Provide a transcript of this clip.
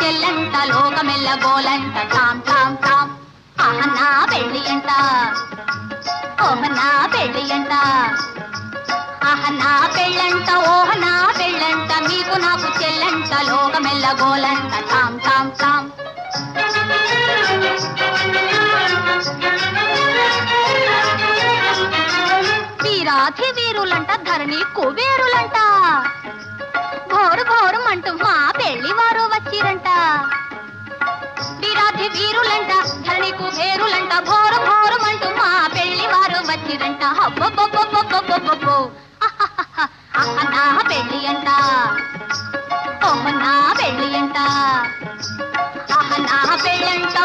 చెల్లంట లోకమెల్ల గోలంట Tom Tom Tom ఆహనా పెళ్ళి అంట ఓహనా పెళ్ళి అంట ఆహనా పెళ్ళంట ఓహనా పెళ్ళంట మీకు నాకు చెల్లంట లోకమెల్ల గోలంట టామ్ టామ్ టామ్ వీరాధి వీరులంట ధరణి కుబేరులంట భోరు భోరుమంటూ మా పెళ్లి వారు వచ్చిరంట వీరాధి వీరులంట ధరణి కుబేరులంట భోరు భోరుమంటూ మా పెళ్లి వారు వచ్చిరంట హబ్బబ్బబ్బబ్బబ్బబ్బబ్బో నా పెళ్లి అంట ఓహ్ నా పెళ్లి అంట నా పెళ్ళంట